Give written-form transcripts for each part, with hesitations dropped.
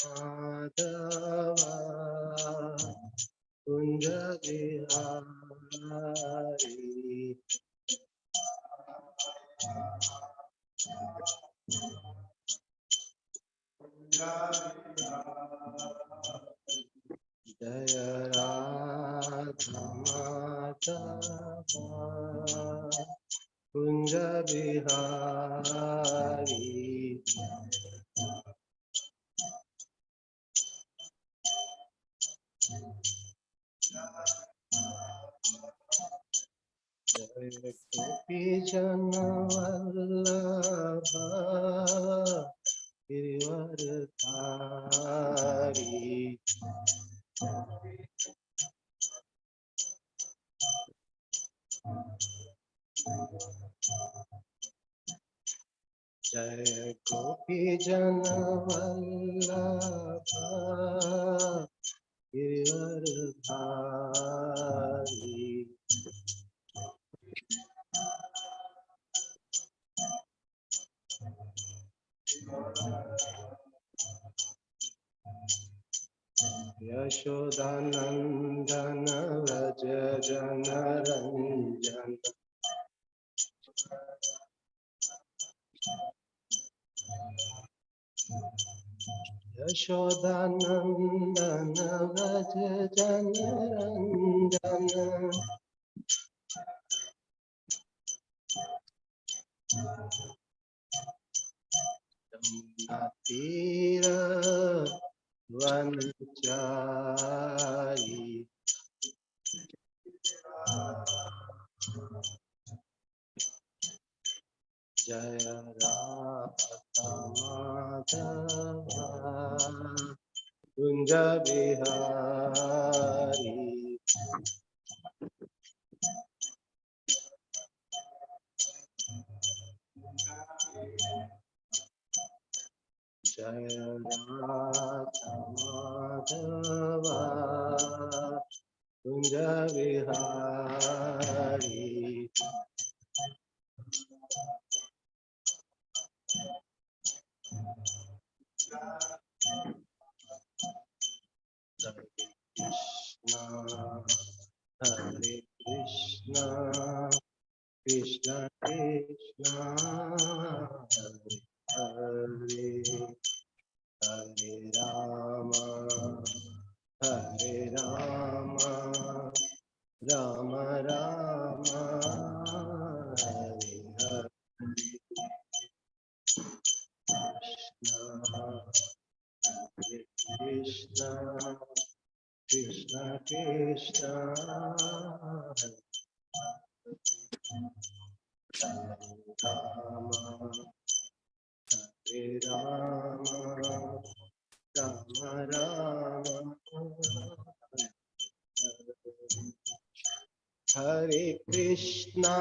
Madhava Kunja Bihari Jaya Radha Madhava Kunja Bihari Jaya Gopi Jana Vallabha Girivardhari Jaya Gopi Jana Vallabha Girivardhari Yashodanandana Raja Jana Ranjana Yashodanandana Raja Jana Ranjana Natira Vanchari Jaya Radha Madhava Kunja Bihari Jaya Radha Madhava Kunja Bihari Hare Krishna Krishna Krishna Hare Hare Hare Rama Hare Rama Rama Rama Hare Hare Krishna Krishna Krishna Rama Hare Rama Rama Rama Hare Krishna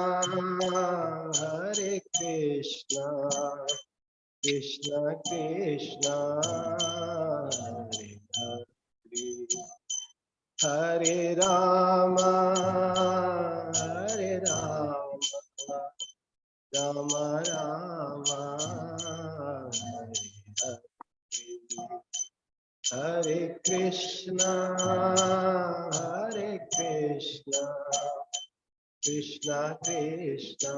Krishna Krishna Hare Hare Hare Rama Rama Rama Hare Krishna Krishna Krishna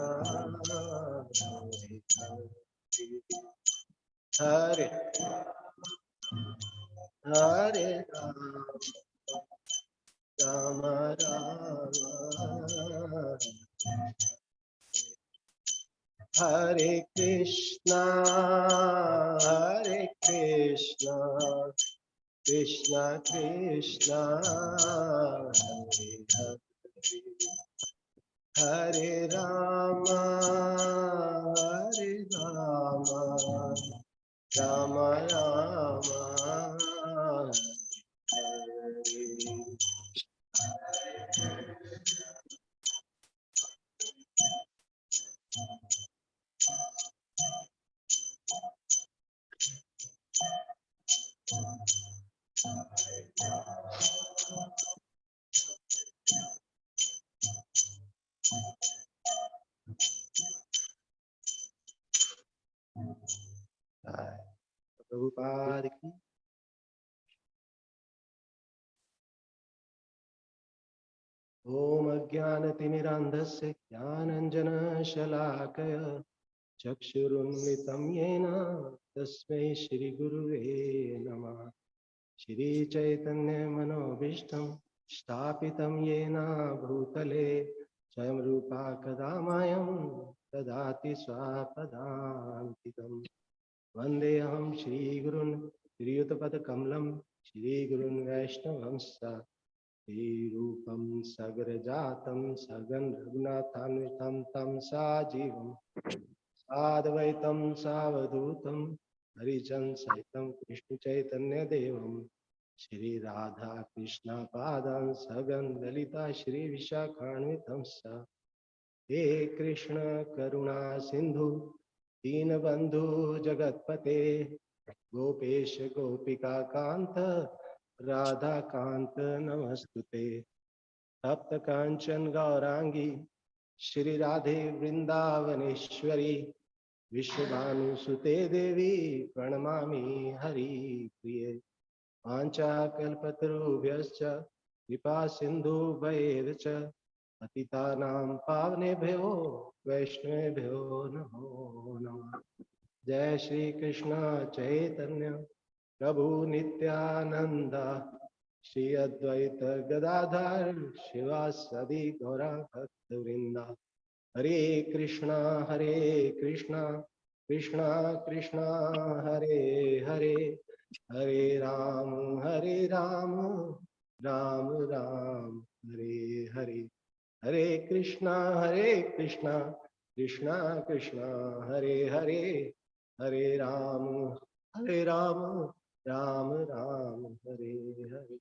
Hare Hare Rama Rama Hare Krishna Krishna Krishna Hare Hare Rama Rama Rama Prabhupada ki ॐ अज्ञानतिमिरान्धस्य ज्ञानञ्जनशलाकय चक्षुरुन्मिलितं येन तस्मै श्रीगुरुवे नमः। श्रीचैतन्यमनोभीष्टं स्थापितं येन भूतले स्वयं रूपा कदा मह्यं ददाति स्वापदान्तिकम्। वन्देऽहं श्रीगुरुन् श्रीयुतपदकमलं श्रीगुरुन् वैष्णवंश्च श्रीरूपं सगरजातं सगं रघुनाथान्वितं तं साजीवं साद्वैतं सावधूतं हरिजन सहितं कृष्णचैतन्यदेवं श्रीराधा कृष्णपादां सगं ललिता श्रीविशाखान्वितं स हे कृष्ण करुणा सिन्धु दीनबन्धु जगत्पते गोपेश गोपिका कांत राधा कांत नमस्तुते तप्त कांचन गौरांगी श्री राधे वृंदावनेश्वरी विश्वभानुसुते देवी प्रणमामि हरि प्रिये वाञ्छाकल्पतरुभ्यश्च कृपा सिन्धुभ्येव च पतितानां पावनेभ्यो वैष्णवेभ्यो नमो नमः। जय श्री कृष्ण चैतन्य प्रभु नित्यानंद श्री अद्वैत गदाधर शिवासदि गौरा भक्तवृंदा। हरे कृष्णा कृष्णा कृष्णा हरे हरे हरे राम राम राम हरे हरे हरे कृष्णा कृष्णा कृष्णा हरे हरे हरे राम राम राम हरे हरे।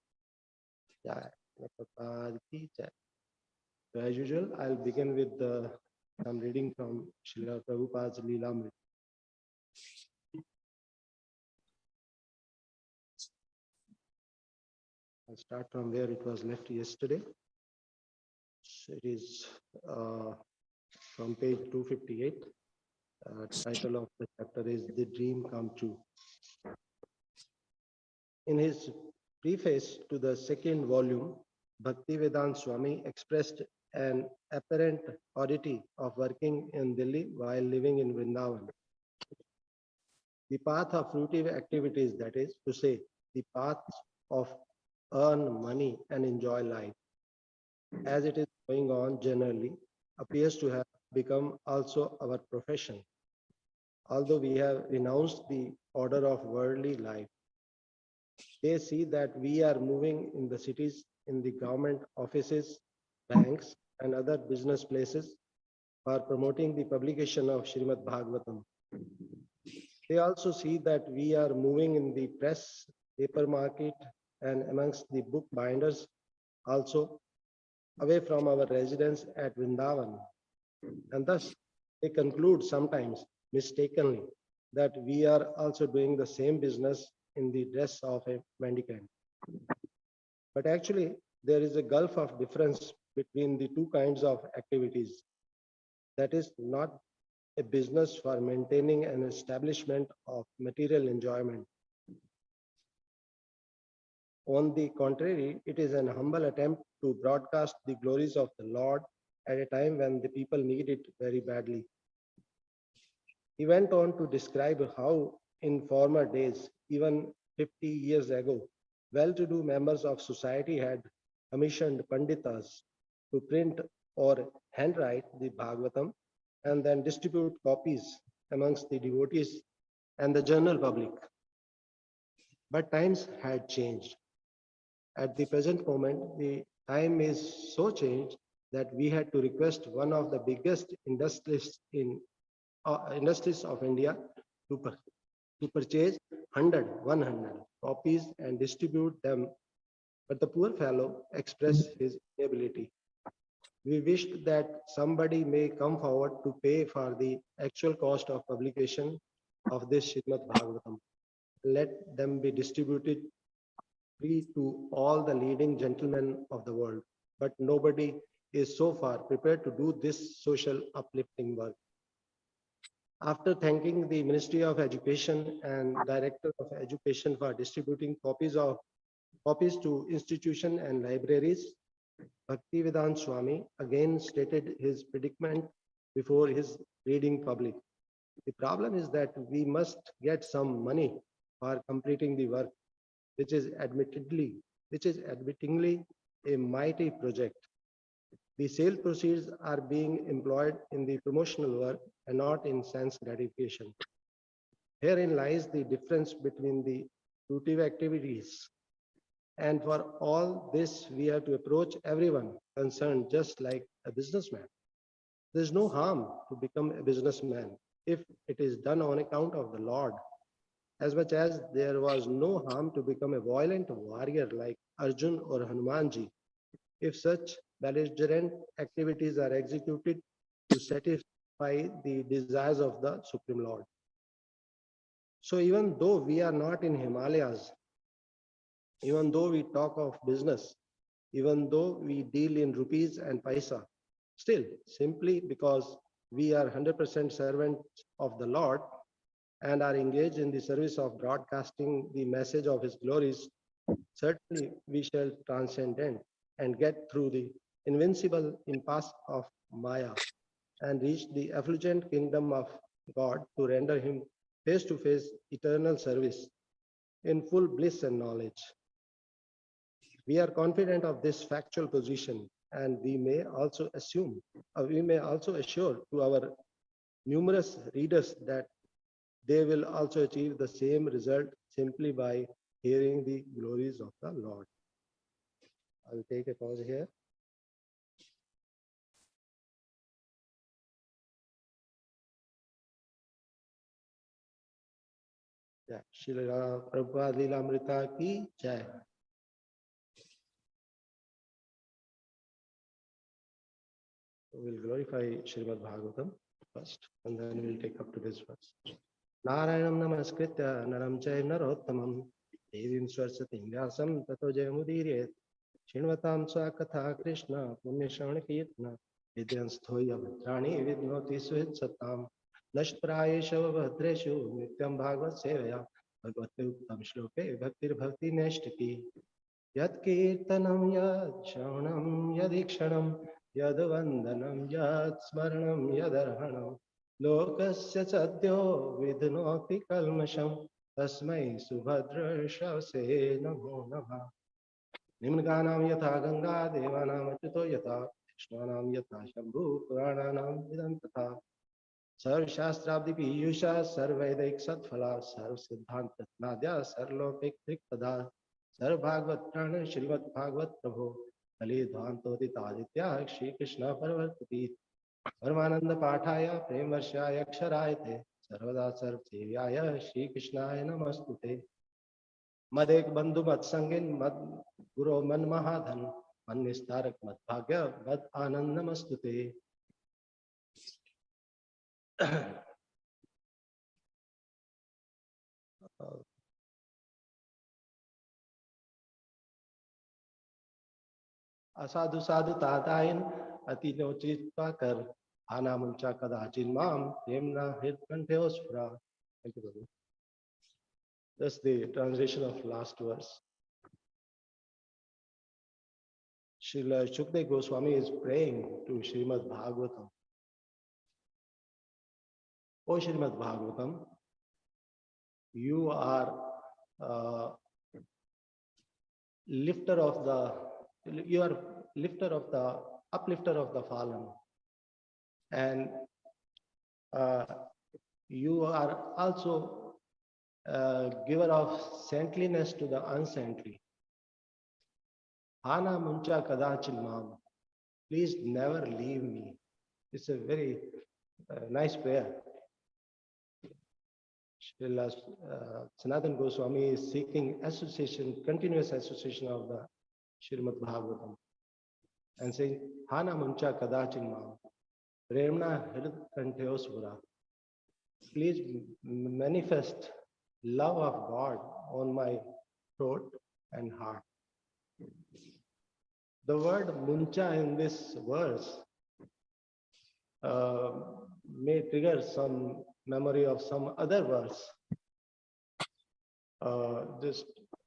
जय प्रभुपाद की जय। So as usual, I'll begin with some reading from Srila Prabhupada's Leelamrita. I'll start from where it was left yesterday. So it is from page 258. Title of the chapter is The Dream Come True. In his preface to the second volume, Bhaktivedanta Swami expressed an apparent oddity of working in Delhi while living in Vrindavan. The path of fruitive activities, that is to say, the path of earn money and enjoy life, as it is going on generally, appears to have become also our profession. Although we have renounced the order of worldly life, they see that we are moving in the cities, in the government offices, banks, and other business places for promoting the publication of Srimad Bhagavatam. They also see that we are moving in the press, paper market, and amongst the book binders, also away from our residence at Vrindavan. And thus, they conclude sometimes mistakenly that we are also doing the same business in the dress of a mendicant. But actually, there is a gulf of difference between the two kinds of activities. That is not a business for maintaining an establishment of material enjoyment. On the contrary, it is an humble attempt to broadcast the glories of the Lord at a time when the people need it very badly. He went on to describe how, in former days, even 50 years ago, well-to-do members of society had commissioned panditas to print or handwrite the Bhagavatam and then distribute copies amongst the devotees and the general public. But times had changed. At the present moment, the time is so changed that we had to request one of the biggest industries of India to, to purchase 100 copies and distribute them. But the poor fellow expressed his inability. We wished that somebody may come forward to pay for the actual cost of publication of this Srimad Bhagavatam. Let them be distributed free to all the leading gentlemen of the world. But nobody is so far prepared to do this social uplifting work. After thanking the Ministry of Education and Director of Education for distributing copies to institutions and libraries, Bhaktivedanta Swami again stated his predicament before his reading public. The problem is that we must get some money for completing the work, which is admittingly a mighty project. The sale proceeds are being employed in the promotional work and not in sense gratification. Herein lies the difference between the fruitive activities. And for all this, we have to approach everyone concerned just like a businessman. There's no harm to become a businessman if it is done on account of the Lord, as much as there was no harm to become a violent warrior like Arjun or Hanumanji if such belligerent activities are executed to satisfy the desires of the Supreme Lord. So even though we are not in Himalayas, even though we talk of business, even though we deal in rupees and paisa, still, simply because we are 100% servants of the Lord and are engaged in the service of broadcasting the message of His glories, certainly we shall transcend and get through the invincible impasse of Maya and reach the effulgent kingdom of God to render Him face to face eternal service in full bliss and knowledge. We are confident of this factual position, and we may also assure to our numerous readers that they will also achieve the same result simply by hearing the glories of the Lord. I'll take a pause here. Yeah, Srila Prabhupada Leelamrita ki jai. We'll glorify Srimad Bhagavatam first, and then we'll take up to this verse. Narayanam namaskritya naram chaiv narottamam devim swarsatim vyasam tato jayamudirye Shinvatam Swakatha Krishna Punyashana Kirtana Vidyansthoya Bhadrani Vidnoti Suhit Satam Nashprayesha Bhadreshu Nityam Bhagavad Sevaya Bhagavate Uttam Shloke Bhaktir Bhakti Neshtaki Yat Kirtanam Yat Shaunam Yadikshanam Yad Vandanam Yat Smaranam Yadarhanam Lokasya Sadyo Vidnoti Kalmasham Tasmai Subhadra Shase Namo Namah निम्नगानां यथा गंगा देवानां अच्युतो यथा कृष्णानां यथा शंभु पुराणानां विदं तथा सर्वशास्त्राब्दि पीयूषा सर्वैदैक सत्फला सर्व सिद्धांत Nadya सर्वलोकिक त्रिकदा सर्वभागवत प्राण श्रीमद् भागवत प्रभो कलिध्वांतोदितादित्या श्री कृष्ण परवर्तति परमानंद पाठाय प्रेम वर्षाय अक्षराय ते सर्वदा सर्वसेव्याय श्री कृष्णाय नमस्तुते मदेक बंधु मत संगिन मद गुरु मन महाधन मन निस्तारक मत भाग्य मद आनंद नमस्तुते असाधु साधु तातायन अति नोचित कर आना मुंचा कदाचिन माम प्रेमना हृदकंठेस्फुरा. Thank you, Babu. That's the translation of last verse. Srila Shukdev Goswami is praying to Srimad Bhagavatam. O Srimad Bhagavatam, you are lifter of the uplifter of the fallen, and you are also giver of saintliness to the unsaintly. Hana muncha kadachin mam, please never leave me. It's a very nice prayer. Srila Sanatana Goswami is seeking association, continuous association of the Srimad Bhagavatam, and saying, Hana muncha kadachin mam, premna hrid kantheosvara. Please manifest love of God on my throat and heart. The word muncha in this verse may trigger some memory of some other verse.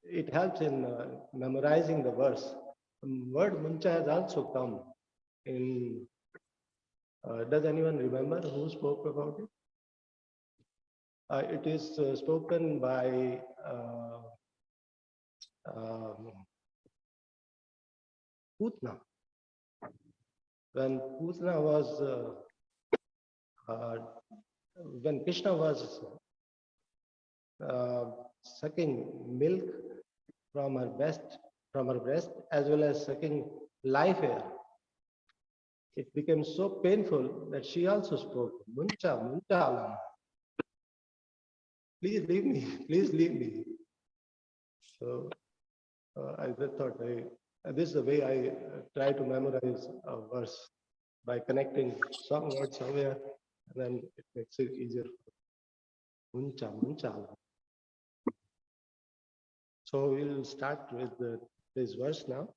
It helps in memorizing the verse. Word muncha has also come in. Does anyone remember who spoke about it? It is spoken by um, Putna. When Putna was, uh, when Krishna was uh, sucking milk from her breast, as well as sucking live air, it became so painful that she also spoke. Muncha, muncha, Alama. Please leave me. Please leave me. So I thought this is the way I try to memorize a verse by connecting some words somewhere, and then it makes it easier. Muncha, muncha. So we'll start with this verse now.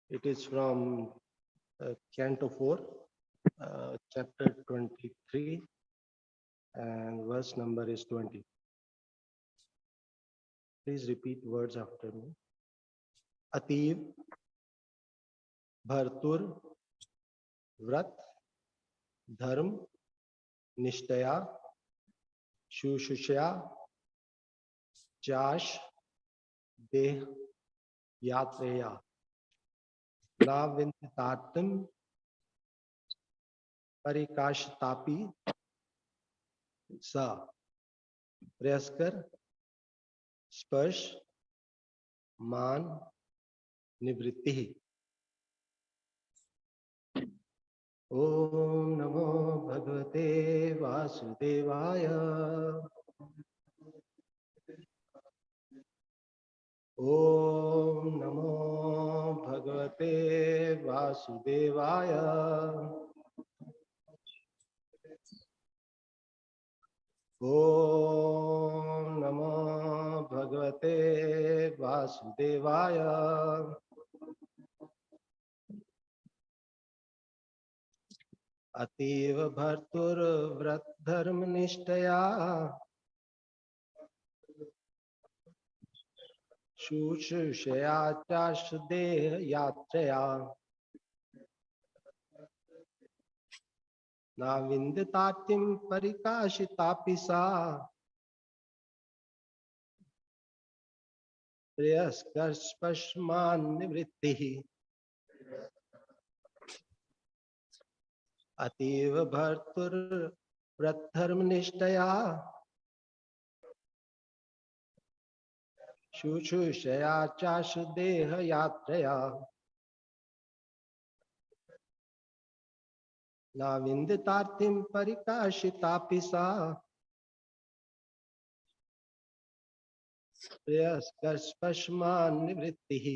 It is from Canto 4, chapter 23, and verse number is 20. Please repeat words after me. Ativ, Bhartur, Vrat, Dharm, Nishtaya, Shushya, Chash, Deh, Yatreya, Navintatam, Parikashtapi, Sa, Preyaskar, Sparsh, Man, Nivritti. Om Namo Bhagavate Vasudevaya. Om Namo Bhagavate Vasudevaya. Om Namo Bhagavate Vasudevaya. अतीव भर्तुर व्रत धर्म निष्ठया शुश्रूषया चाश देह यात्रया नाविन्दतातिं परिकाशितापि सा प्रेयस्कर्षपश्मान् निवृत्तिः अतीव भर्तुर व्रत धर्म निष्ठया शुश्रूषया चाश देह यात्रया नाविन्दतातिं परिकाशितापि सा प्रेयस्कर्षपश्मान् निवृत्तिः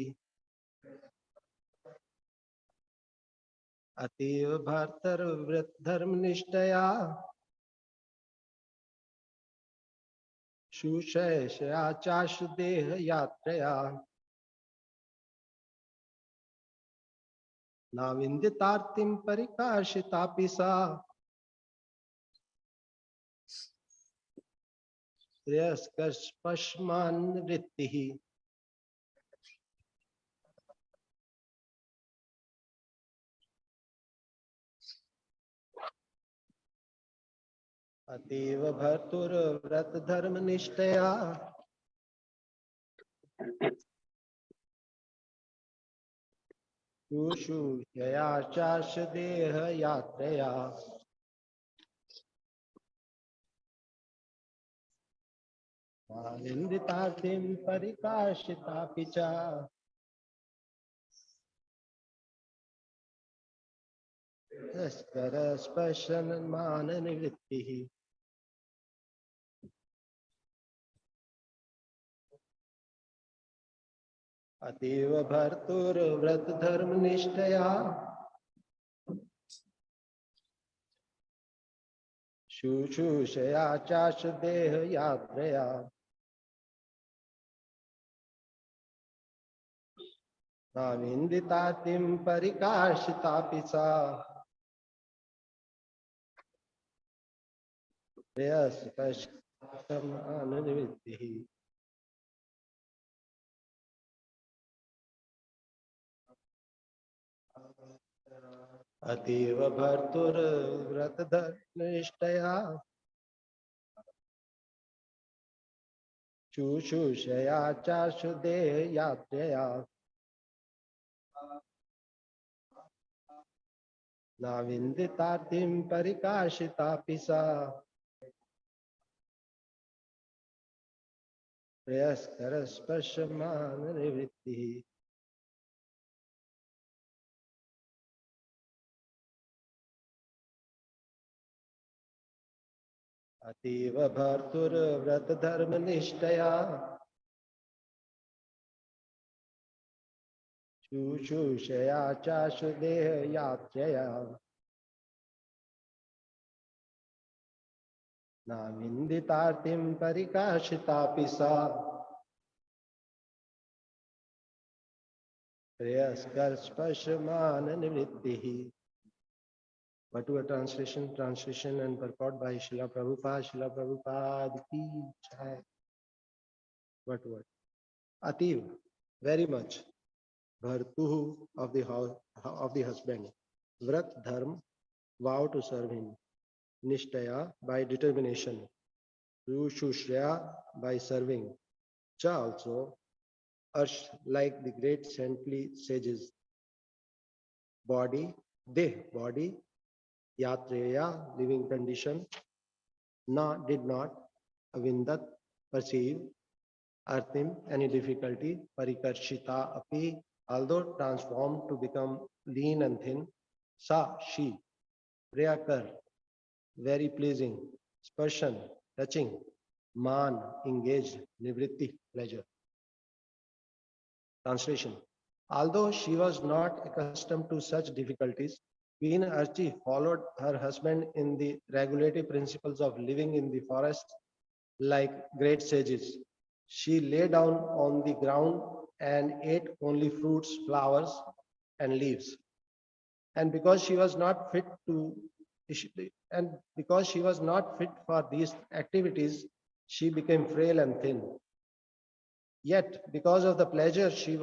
अतीव भर्तर व्रत धर्म निष्ठया शुशया चाश देह यात्रया नाविन्दतार्तिं परिकाशितापि सा श्रेयस्कर्षपश्मान् निवृत्तिः अतीव भर्तुर व्रत धर्म निष्ठया शुश्रूषया चाश देह यात्रया नाविन्दतार्तिं परिकाशितापि च स्पर्शनमान निवृत्तिः अतीव भर्तुर व्रत धर्म निष्ठया शुश्रूषया चाश देह यात्रया नाविन्दतातिं परिकाशितापि सा प्रेयस्कर्षपश्मान् निवृत्तिः अतीव भर्तुर्व्रतधनिष्ठया शुश्रूषया चाशुदेह यात्रया नाविन्दितार्थिं परिकाशितापि सा प्रेयस्करस्पर्शमाननिवृत्तिः अतीव भर्तुर्व्रतधर्मनिष्ठया शुश्रूषया चाशुदेह यात्रया नाविन्दितार्थिं परिकाशितापि सा प्रेयस्करस्पर्शमाननिवृत्तिः. Whatever translation and purport by Srila Prabhupada, Srila Prabhupada ki jai. Whatever. Ativ, very much. Bhartuhu of the house of the husband. Vrat dharm, vow to serve him. Nishtaya by determination. Shushraya by serving. Cha also. Arsh like the great saintly sages. Body, deh body. Yatreya living condition. Na did not. Avindat perceive. Arthim any difficulty. Parikarshita api although transformed to become lean and thin. Sa she. Priyakar very pleasing. Sparshan touching. Man engaged. Nivritti pleasure. Translation. Although she was not accustomed to such difficulties, Queen Archie followed her husband in the regulative principles of living in the forest like great sages. She lay down on the ground and ate only fruits, flowers, and leaves. And because she was not fit to and because she was not fit for these activities, she became frail and thin. Yet, because of the pleasure she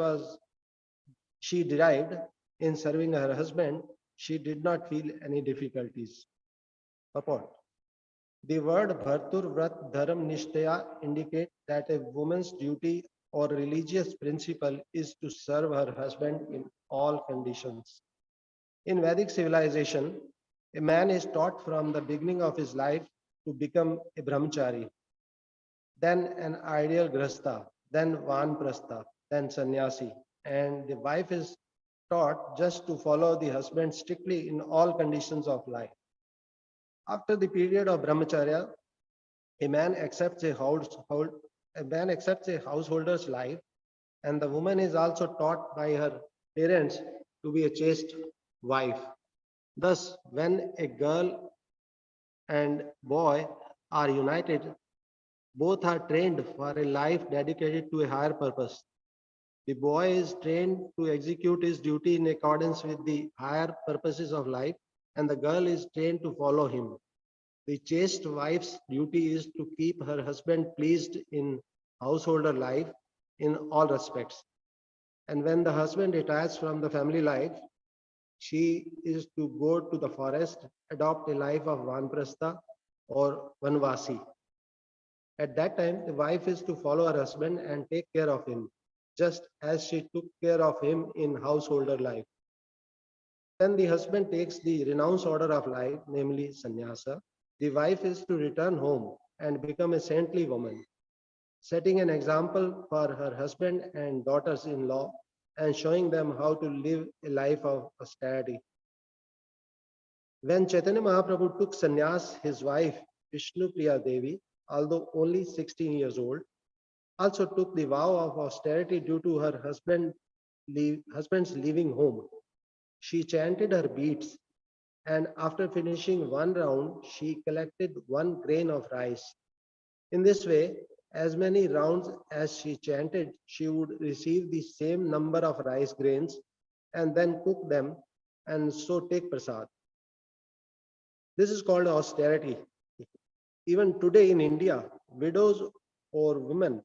derived in serving her husband, she did not feel any difficulties. Purport. The word Bhartur Vrat Dharam Nishtaya indicates that a woman's duty or religious principle is to serve her husband in all conditions. In Vedic civilization, a man is taught from the beginning of his life to become a brahmachari, then an ideal grasta, then vanprastha, then sannyasi, and the wife is taught just to follow the husband strictly in all conditions of life. After the period of brahmacharya, a man accepts a householder's life, and the woman is also taught by her parents to be a chaste wife. Thus, when a girl and boy are united, both are trained for a life dedicated to a higher purpose. The boy is trained to execute his duty in accordance with the higher purposes of life, and the girl is trained to follow him. The chaste wife's duty is to keep her husband pleased in householder life in all respects. And when the husband retires from the family life, she is to go to the forest, adopt a life of vanprastha or vanvasi. At that time, the wife is to follow her husband and take care of him, just as she took care of him in householder life. Then the husband takes the renounced order of life, namely sannyasa. The wife is to return home and become a saintly woman, setting an example for her husband and daughters in law and showing them how to live a life of austerity. When Chaitanya Mahaprabhu took sannyas, his wife, Vishnu Priya Devi, although only 16 years old, also took the vow of austerity due to her husband's leaving home. She chanted her beads, and after finishing one round, she collected one grain of rice. In this way, as many rounds as she chanted, she would receive the same number of rice grains and then cook them and so take prasad. This is called austerity. Even today in India, widows or women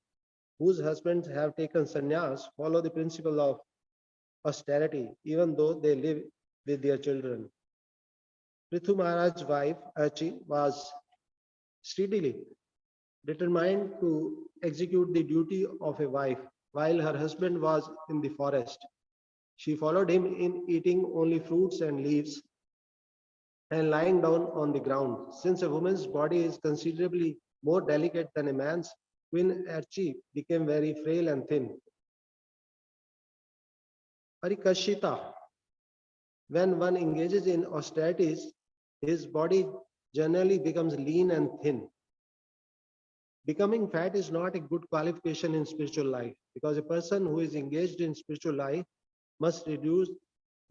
whose husbands have taken sannyas follow the principle of austerity, even though they live with their children. Prithu Maharaj's wife, Archie, was steadily determined to execute the duty of a wife while her husband was in the forest. She followed him in eating only fruits and leaves and lying down on the ground. Since a woman's body is considerably more delicate than a man's, Queen Archie became very frail and thin. Parikashita, when one engages in austerities, his body generally becomes lean and thin. Becoming fat is not a good qualification in spiritual life because a person who is engaged in spiritual life must reduce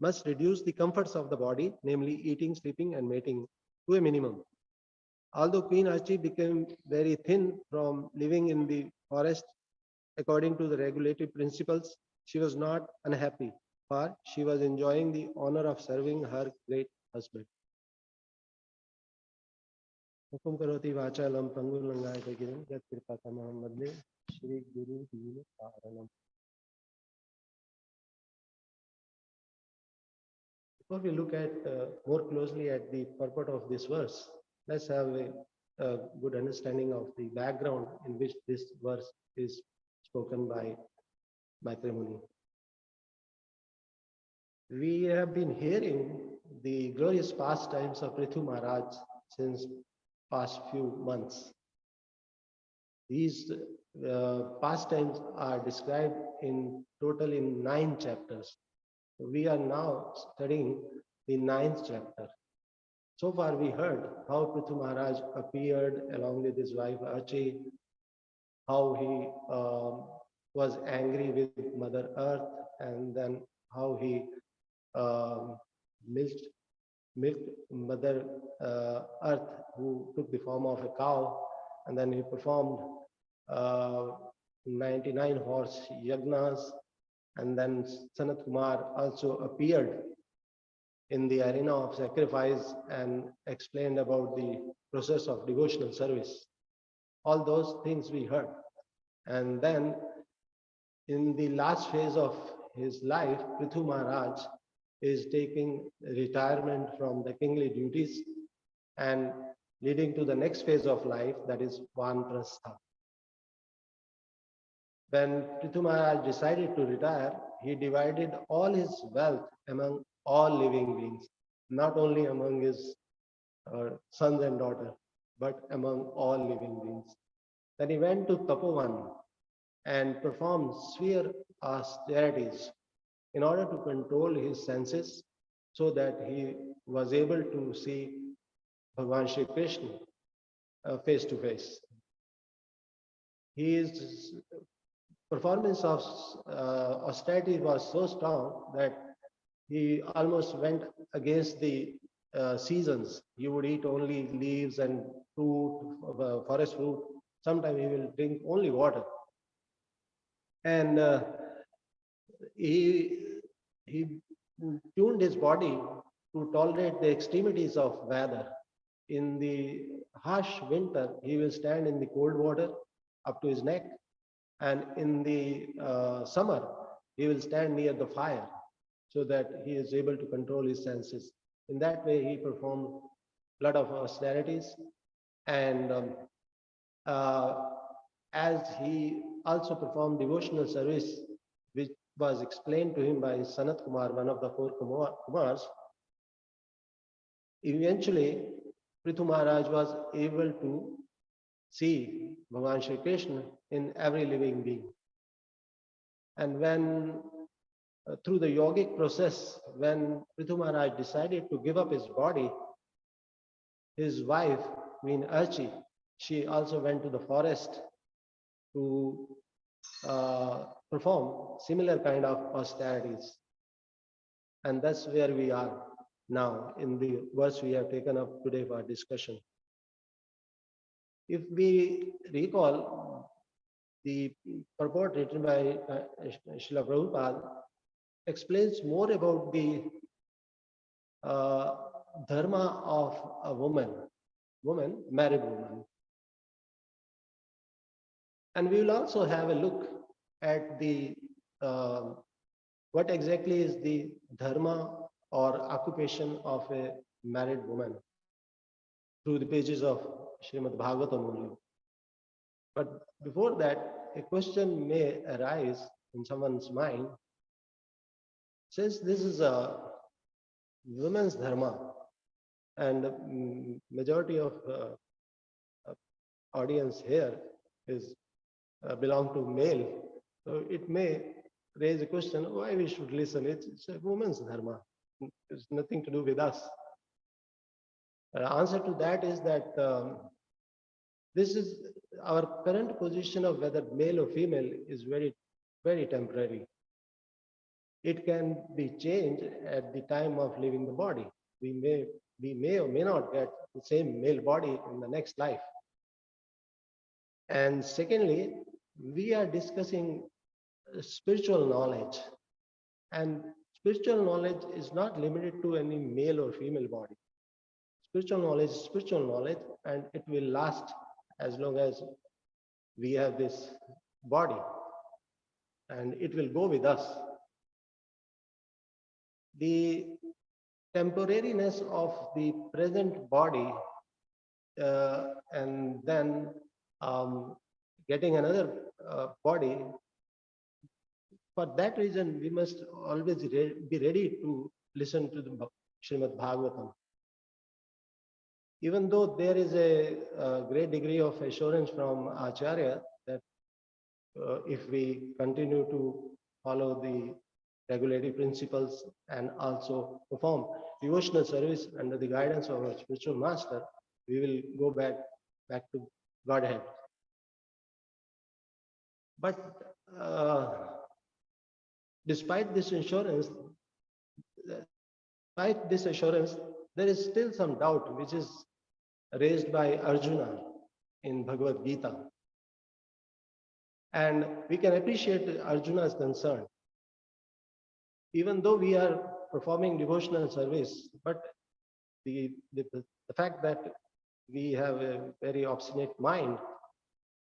must reduce the comforts of the body, namely eating, sleeping, and mating, to a minimum. Although Queen Archie became very thin from living in the forest according to the regulative principles, she was not unhappy, for she was enjoying the honor of serving her great husband. हुकुम करोति वाचालम पंगुल लंगायते गिरिम यत् कृपातमहं वन्दे श्री गुरु दीन कारणम. Before we look at more closely at the purport of this verse, let's have a good understanding of the background in which this verse is spoken by Premuni. We have been hearing the glorious pastimes of Prithu Maharaj since past few months. These pastimes are described in total in 9 chapters. We are now studying the 9th chapter. So far we heard how Prithu Maharaj appeared along with his wife Archie, how he was angry with Mother Earth, and then how he milked, milked Mother Earth, who took the form of a cow, and then he performed 99 horse yagnas, and then Sanat Kumar also appeared in the arena of sacrifice and explained about the process of devotional service. All those things we heard. And then in the last phase of his life, Prithu Maharaj is taking retirement from the kingly duties and leading to the next phase of life, that is Vanprastha. When Prithu Maharaj decided to retire, he divided all his wealth among all living beings, not only among his sons and daughters, but among all living beings. Then he went to Tapovan and performed severe austerities in order to control his senses so that he was able to see Bhagavan Shri Krishna face to face. His performance of austerity was so strong that he almost went against the seasons. He would eat only leaves and fruit, forest fruit. Sometimes he will drink only water. And he tuned his body to tolerate the extremities of weather. In the harsh winter, he will stand in the cold water up to his neck, and in the summer, he will stand near the fire so that he is able to control his senses. In that way, he performed a lot of austerities, and as he also performed devotional service, which was explained to him by Sanat Kumar, one of the 4 Kumars, eventually Prithu Maharaj was able to see Bhagavan Shri Krishna in every living being. And when, through the yogic process, when Prithu Maharaj decided to give up his body, his wife, Queen Archie, she also went to the forest to perform similar kind of austerities. And that's where we are now in the verse we have taken up today for discussion. If we recall the purport written by Srila Prabhupada explains more about the dharma of a woman, married woman. And we will also have a look at the what exactly is the dharma or occupation of a married woman through the pages of Srimad Bhagavatam only. But before that, a question may arise in someone's mind, since this is a women's dharma, and majority of audience here is belong to male, so it may raise a question why we should listen. It's a woman's dharma. It's nothing to do with us. Answer to that is that this is our current position of whether male or female is very, very temporary. It can be changed at the time of leaving the body. We may or may not get the same male body in the next life. And secondly, we are discussing spiritual knowledge, and spiritual knowledge is not limited to any male or female body. Spiritual knowledge is spiritual knowledge, and it will last as long as we have this body, and it will go with us. The temporariness of the present body and then getting another body, for that reason we must always be ready to listen to the Srimad Bhagavatam. Even though there is a great degree of assurance from Acharya that if we continue to follow the regulatory principles and also perform devotional service under the guidance of our spiritual master, we will go back to Godhead. But despite this assurance, there is still some doubt which is raised by Arjuna in Bhagavad Gita. And we can appreciate Arjuna's concern. Even though we are performing devotional service, but the fact that we have a very obstinate mind,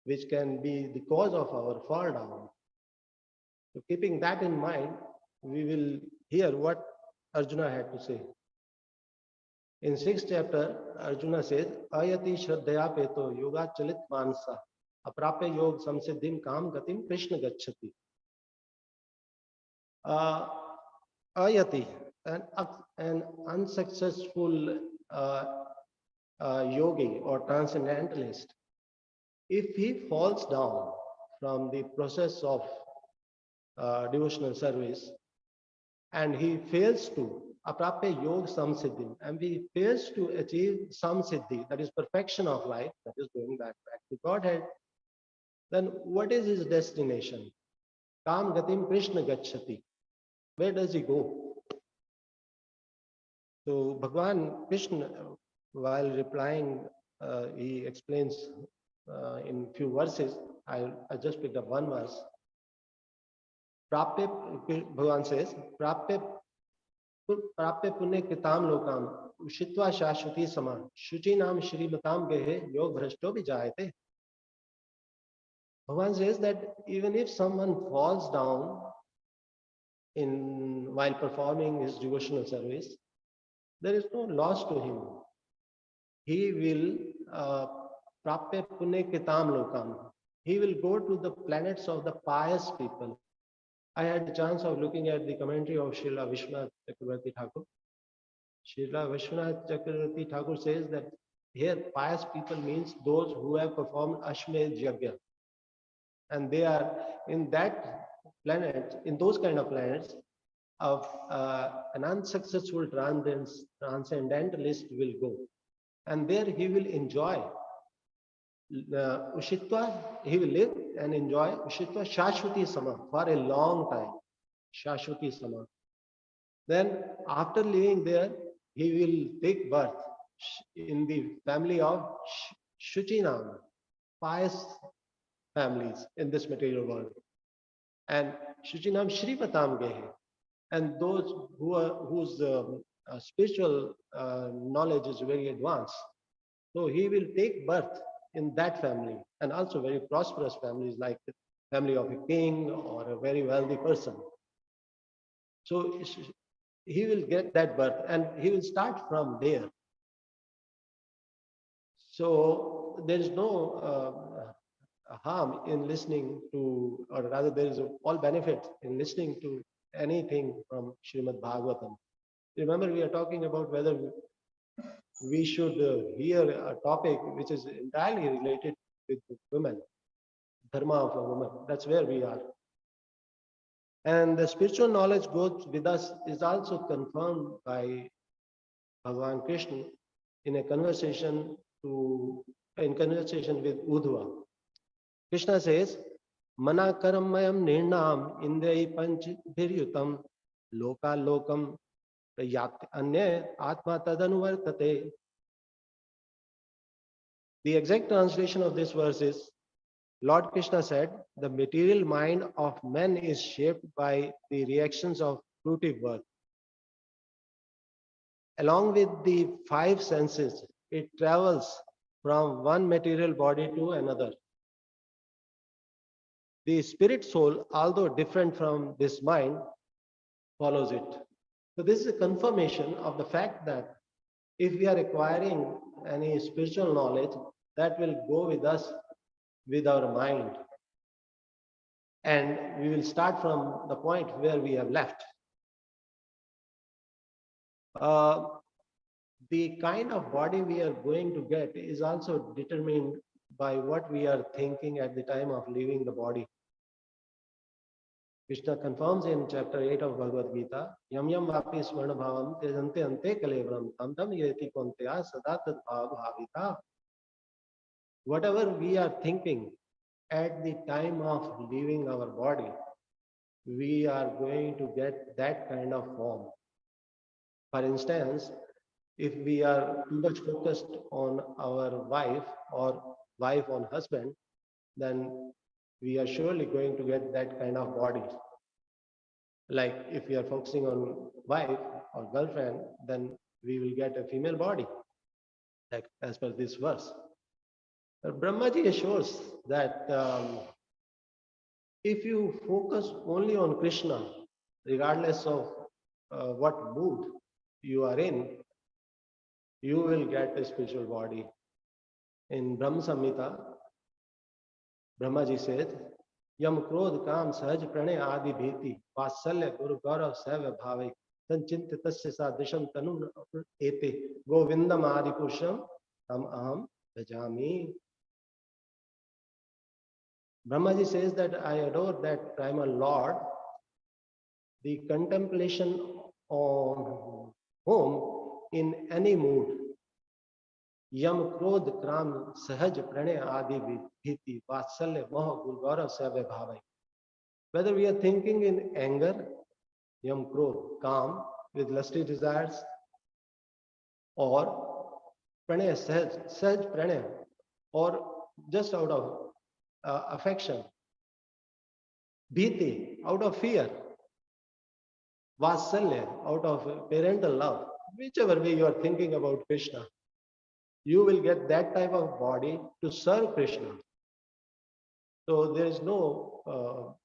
which can be the cause of our fall down. So keeping that in mind, we will hear what Arjuna had to say. In 6th chapter, Arjuna says, Ayati Shraddhaya Peto Yoga Chalit Mansa Aprapya Yog Samsiddhim Kam Gatim Krishna Gachati. Ayati, an unsuccessful yogi or transcendentalist, if he falls down from the process of devotional service and he fails to aprapya yog samsiddhi, and he fails to achieve samsiddhi, that is perfection of life, that is going back to Godhead, then what is his destination? Kam gatim Krishna gachati. Where does he go? So Bhagwan Krishna, while replying, he explains in few verses. I just picked up one verse. Bhagwan says, Prapya punya kritam lokam ushitva shashvati sama shuchinam shrimatam gehe yog bhrashto vijayate. Bhagwan says that even if someone falls down while performing his devotional service, there is no loss to him. He will prapya punya kritam lokam. He will go to the planets of the pious people. I had the chance of looking at the commentary of Srila Vishwanath Chakravarti Thakur. Srila Vishwanath Chakravarti Thakur says that here pious people means those who have performed Ashmedh Yajna. And they are in that planet, in those kind of planets, of an unsuccessful transcendentalist will go. And there he will enjoy Ushitva, he will live and enjoy Ushitva Shashwati Sama for a long time. Shashwati Sama. Then after living there, he will take birth in the family of Shuchinam, pious families in this material world. And Shuchinam Shripatam Gehe. And those whose spiritual knowledge is very advanced. So he will take birth in that family, and also very prosperous families like the family of a king or a very wealthy person. So he will get that birth and he will start from there. So there is no harm in listening to, or rather, there is all benefit in listening to anything from Srimad Bhagavatam. Remember, we are talking about whether we should hear a topic which is entirely related with women, dharma of a woman. That's where we are. And the spiritual knowledge goes with us is also confirmed by Bhagavan Krishna in a conversation with Udhva. Krishna says, Mana karammayam nirnam indrai panch bhiryutam loka lokam yat anya atma tadanuvartate. The exact translation of this verse is, Lord Krishna said, the material mind of men is shaped by the reactions of fruitive birth. Along with the five senses, it travels from one material body to another. The spirit soul, although different from this mind, follows it. So this is a confirmation of the fact that if we are acquiring any spiritual knowledge, that will go with us with our mind. And we will start from the point where we have left. The kind of body we are going to get is also determined by what we are thinking at the time of leaving the body. Krishna confirms in chapter 8 of Bhagavad Gita, Yam yam vapi smarna bhavam tejante ante kalevram tam tam yeti konteya sada tad bhavita. Whatever we are thinking at the time of leaving our body, we are going to get that kind of form. For instance, if we are too much focused on our wife or wife on husband, then we are surely going to get that kind of body. Like if we are focusing on wife or girlfriend, then we will get a female body, like as per this verse. Brahmaji assures that if you focus only on Krishna, regardless of what mood you are in, you will get a spiritual body. In Brahma Samhita, Brahmaji said, Yam krodh kam sahaj pranay adi bhiti vasalya guru gaurav savya bhavik sanchintya tasya sadrisham tanun ete govindam adi purusham tam aham bhajami. Brahmaji says that I adore that primal Lord. The contemplation on whom in any mood, Yam krodh kram sahaj pranay adi bhiti vatsalya moha gurgaurav savya bhavai. Whether we are thinking in anger, Yam krodh, calm, with lusty desires, or pranay, sahaj pranay, or just out of affection, bhiti, out of fear, vatsalya, out of parental love, whichever way you are thinking about Krishna, you will get that type of body to serve Krishna. So there is no,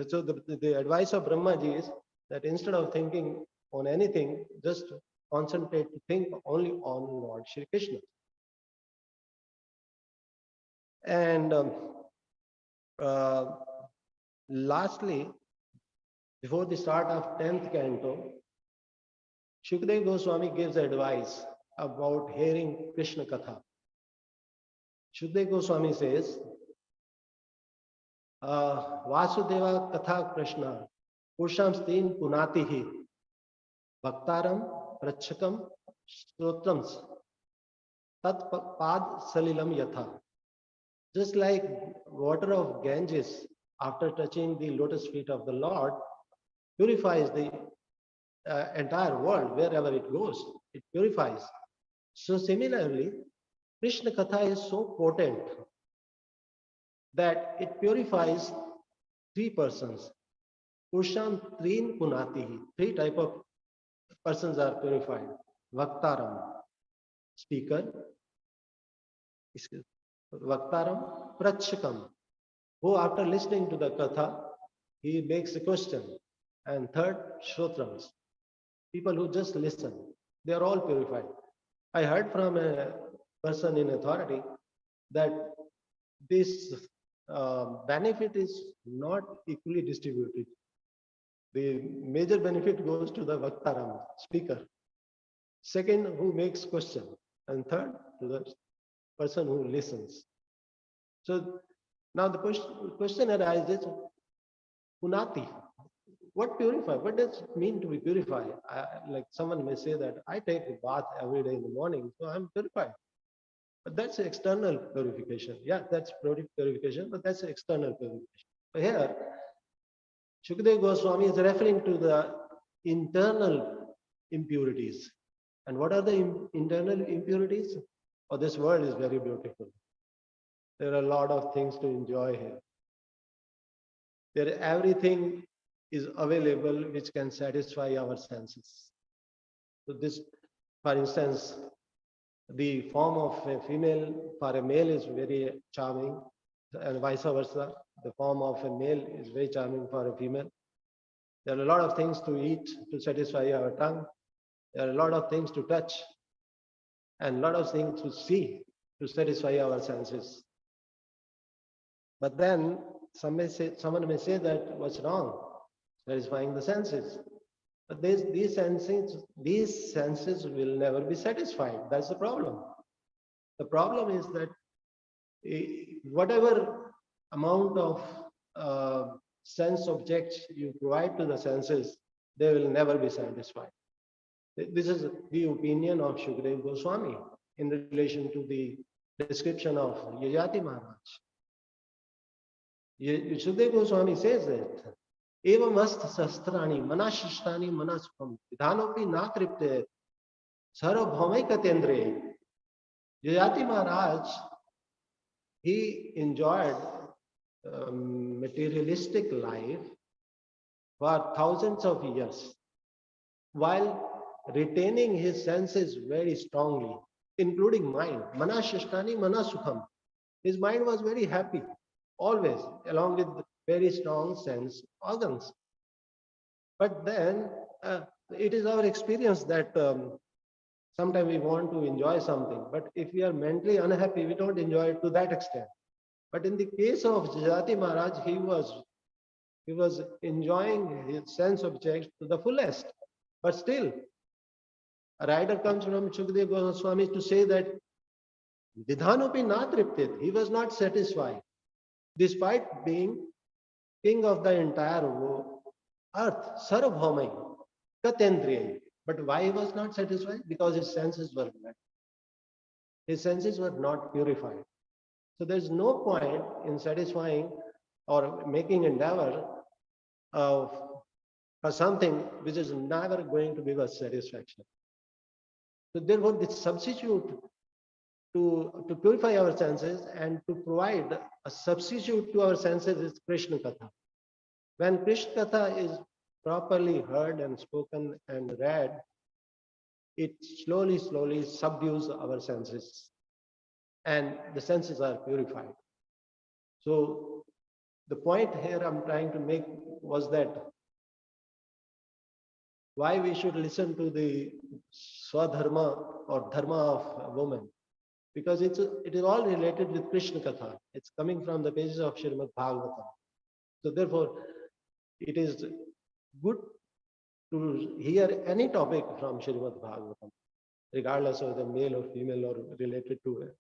so the advice of Brahmaji is that instead of thinking on anything, just concentrate to think only on Lord Shri Krishna. And lastly, before the start of 10th canto, Shukdev Goswami gives advice about hearing Krishna Katha. Shukdev Goswami says, Vasudeva Katha Krishna, Purusham Steen Punatihi, Bhaktaram Prachakam Strotrams, Tat Pad Salilam Yatha. Just like water of Ganges, after touching the lotus feet of the Lord, purifies the entire world wherever it goes, it purifies. So similarly, Krishna Katha is so potent that it purifies three persons. Purusham Trin Punatihi. Three type of persons are purified. Vaktaram, speaker. Vaktaram, Prachakam, who after listening to the Katha, he makes a question. And third, Shrotrams, people who just listen, they are all purified. I heard from a person in authority that this benefit is not equally distributed. The major benefit goes to the Vaktaram, speaker. Second, who makes question. And third, to the person who listens. So now the question arises, Punati, what purify? What does it mean to be purified? Like someone may say that I take a bath every day in the morning, so I'm purified. But that's external purification. Yeah, that's purification, but that's external purification. So here, Shukdev Goswami is referring to the internal impurities. And what are the internal impurities? Oh, this world is very beautiful. There are a lot of things to enjoy here. Everything is available which can satisfy our senses. So this, for instance, the form of a female for a male is very charming, and vice versa. The form of a male is very charming for a female. There are a lot of things to eat to satisfy our tongue. There are a lot of things to touch and a lot of things to see to satisfy our senses. But then someone may say that what's wrong? Satisfying the senses. But these senses will never be satisfied. That's the problem. The problem is that whatever amount of sense objects you provide to the senses, they will never be satisfied. This is the opinion of Shukdev Goswami in relation to the description of Yajati Maharaj. Shukdev Goswami says that Evamast sastrani manashishtani manasukam vidhanopi natripte sarvabhaumaikatendre. Yajati Maharaj, he enjoyed materialistic life for thousands of years while retaining his senses very strongly, including mind. Manashishtani manasukham. His mind was very happy, always, along with very strong sense organs. But then it is our experience that sometimes we want to enjoy something, but if we are mentally unhappy, we don't enjoy it to that extent. But in the case of Jajati Maharaj, he was enjoying his sense objects to the fullest. But still, a rider comes from Shukdev Goswami to say that Vidhanopi natriptit, he was not satisfied, despite being king of the entire earth, Sarvabhaumai, Katendriya. But why he was not satisfied? Because his senses were met. His senses were not purified. So there's no point in satisfying or making endeavor for something which is never going to give us satisfaction. So therefore, this substitute to purify our senses and to provide a substitute to our senses is Krishna Katha. When Krishna Katha is properly heard and spoken and read, it slowly subdues our senses and the senses are purified. So the point here I'm trying to make was that why we should listen to the Swadharma or Dharma of a woman. Because it is all related with Krishna Katha. It's coming from the pages of Srimad Bhagavatam. So therefore, it is good to hear any topic from Srimad Bhagavatam, regardless of the male or female or related to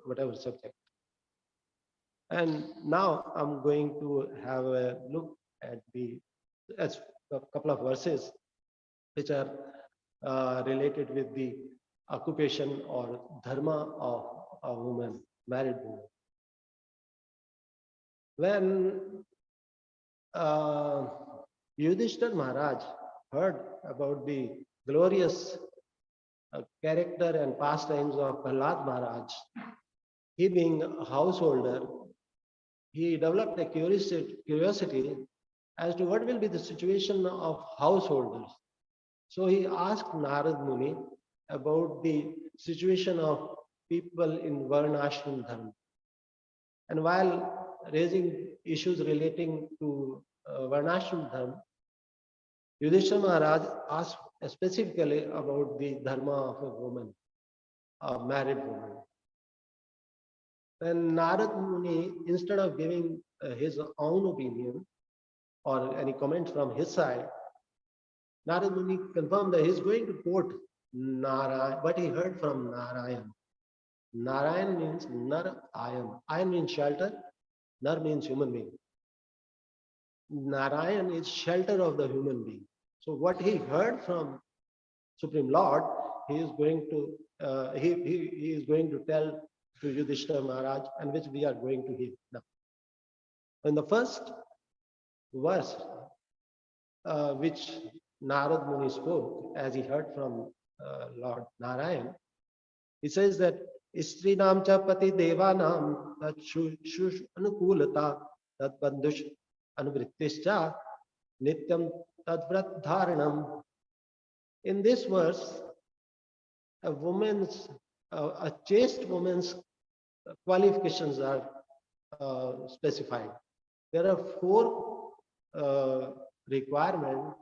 whatever subject. And now I'm going to have a look at a couple of verses which are related with the occupation or dharma of a woman, married woman. When Yudhishthira Maharaj heard about the glorious character and pastimes of Prahlad Maharaj, he being a householder, he developed a curiosity as to what will be the situation of householders. So he asked Narad Muni about the situation of people in Varnashram Dharma. And while raising issues relating to Varnashram Dharma, Yudhishthira Maharaj asked specifically about the dharma of a woman, a married woman. Then Narad Muni, instead of giving his own opinion or any comment from his side, Narad Muni confirmed that he is going to quote Narayan, what he heard from Narayan. Narayan means Nar Ayan. Ayan means shelter, Nar means human being. Narayan is shelter of the human being. So what he heard from Supreme Lord, he is going to he is going to tell to Yudhishthira Maharaj, and which we are going to hear now. In the first verse, which Narad Muni spoke, as he heard from Lord Narayan, he says that Istrinam cha pati devanam tat shush anukulata tat bandhush anuvrittischa nityam tadvrat dharanam. In this verse, a chaste woman's qualifications are specified. There are four requirements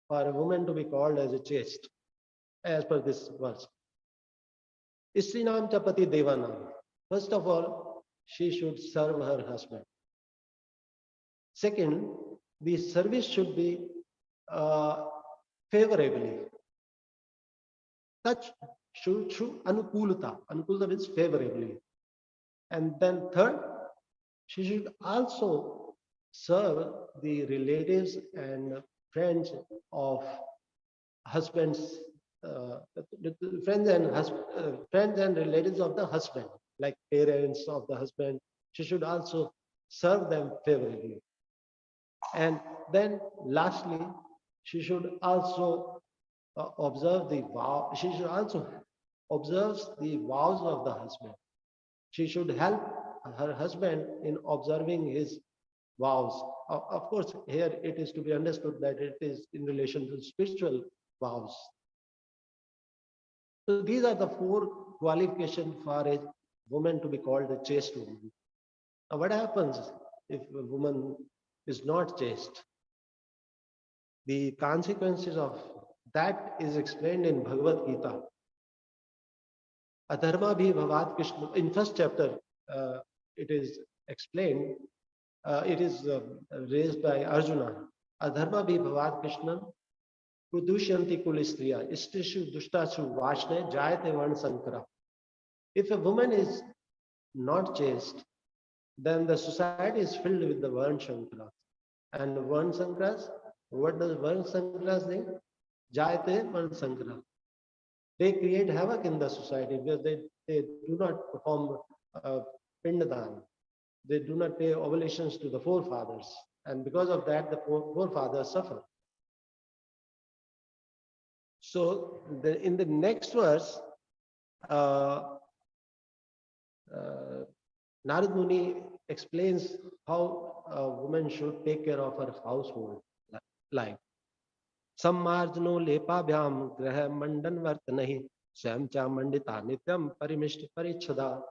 for a woman to be called as a chaste, as per this verse. Istrinam chapati devanam. First of all, she should serve her husband. Second, the service should be favorably. Such should anukulata. Anukulata means favorably. And then third, she should also serve the relatives and friends of husbands, friends and relatives of the husband, like parents of the husband. She should also serve them favorably. And then lastly, she should also observe the vow. She should also observe the vows of the husband. She should help her husband in observing his vows. Of course, here it is to be understood that it is in relation to spiritual vows. So these are the four qualifications for a woman to be called a chaste woman. Now, what happens if a woman is not chaste? The consequences of that is explained in Bhagavad Gita. Adharma bhi bhavat Krishna. In first chapter, it is explained. It is raised by Arjuna. Adharma bhi bhavat Krishna. Pradushanti kulistriya. Istishu dushtashu vashne jayate varn sankara. If a woman is not chaste, then the society is filled with the varn shankaras. And varn sankaras, what does varn sankaras do? Jayate varn sankara. They create havoc in the society because they do not perform pindadan. They do not pay oblations to the forefathers. And because of that, the forefathers suffer. So in the next verse, Narad Muni explains how a woman should take care of her household life. Sammarjno lepabhyam graha mandan vartanahi swam cha mandita nityam parimishta parichada.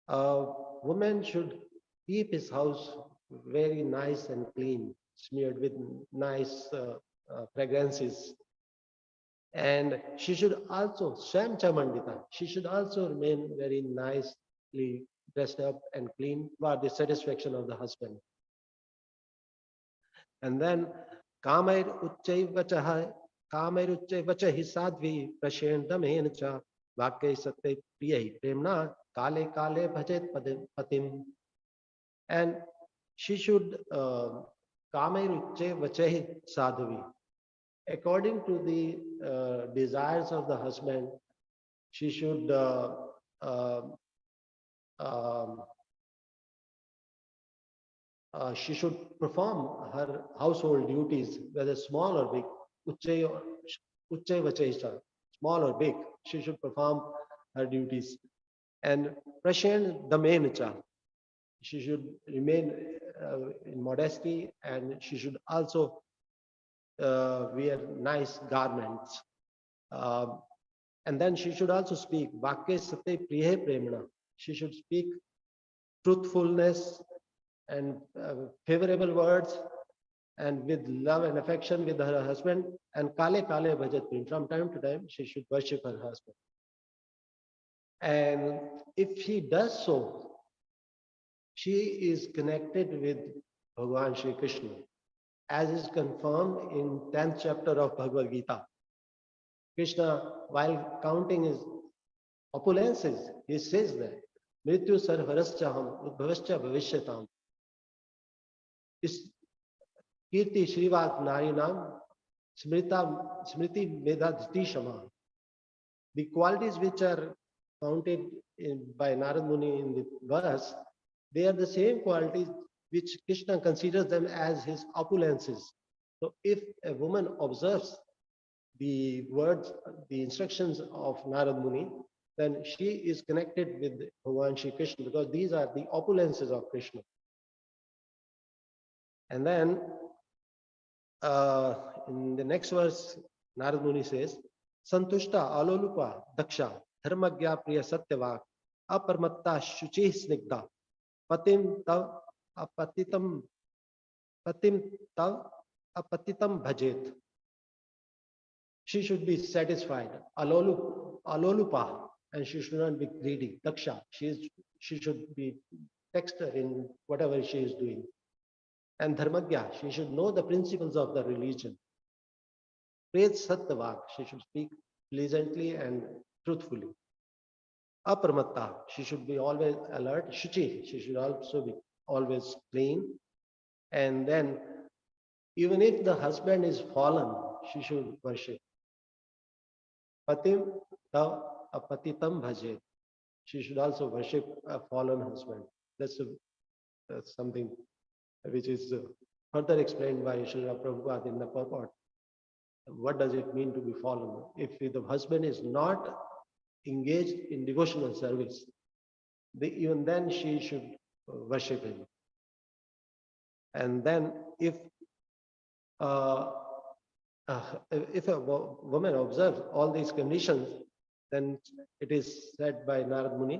A woman should keep his house very nice and clean, smeared with nice fragrances. And she should also, swam cha mandita, she should also remain very nicely dressed up and clean for the satisfaction of the husband. And then Kamair Uchai Vachaha, Kamair Uchai Vachahi Sadvi, Prashen Damen Cha, Vake Sate Priyahi Premna, Kale Kale Bhajet Patim. And she should Kamair Uchai Vachahi Sadhavi. According to the desires of the husband, she should she should perform her household duties, whether small or big, uchay vachesha, small or big, she should perform her duties. And Prashen Damenacha, she should remain in modesty, and she should also wear nice garments. And then she should also speak Vakya Sate Prihe Premana. She should speak truthfulness and favorable words and with love and affection with her husband, and kale kale bhajat prim. From time to time, she should worship her husband. And if she does so, she is connected with Bhagavan Shri Krishna, as is confirmed in 10th chapter of Bhagavad Gita. Krishna, while counting his opulences, he says that Mrityu sarvarascha udbhavascha bhavishyatam. Is Kirti Shrivat Narinam Smriti Medaditi Shama. The qualities which are counted by Narad Muni in the verse, they are the same qualities which Krishna considers them as his opulences. So if a woman observes the words, the instructions of Narad Muni, then she is connected with Bhagavan Shri Krishna, because these are the opulences of Krishna. And then in the next verse, Narad Muni says, Santushta alolupa daksha dharmagya priya satyavak aparmatta shuchi snigdha patim tav apatitam patim tav apatitam bhajet. She should be satisfied. Alolupa, and she should not be greedy. Daksha, she should be dexter in whatever she is doing. And dharmagya, she should know the principles of the religion. Praise satyavak, she should speak pleasantly and truthfully. Aparmatta, she should be always alert. Shuchi, she should also be always clean. And then, even if the husband is fallen, she should worship. Patim tav apatitam bhajet. She should also worship a fallen husband. That's something which is further explained by Srila Prabhupada in the purport. What does it mean to be fallen? If the husband is not engaged in devotional service, even then she should worship him. And then if a woman observes all these conditions, then it is said by Narad Muni,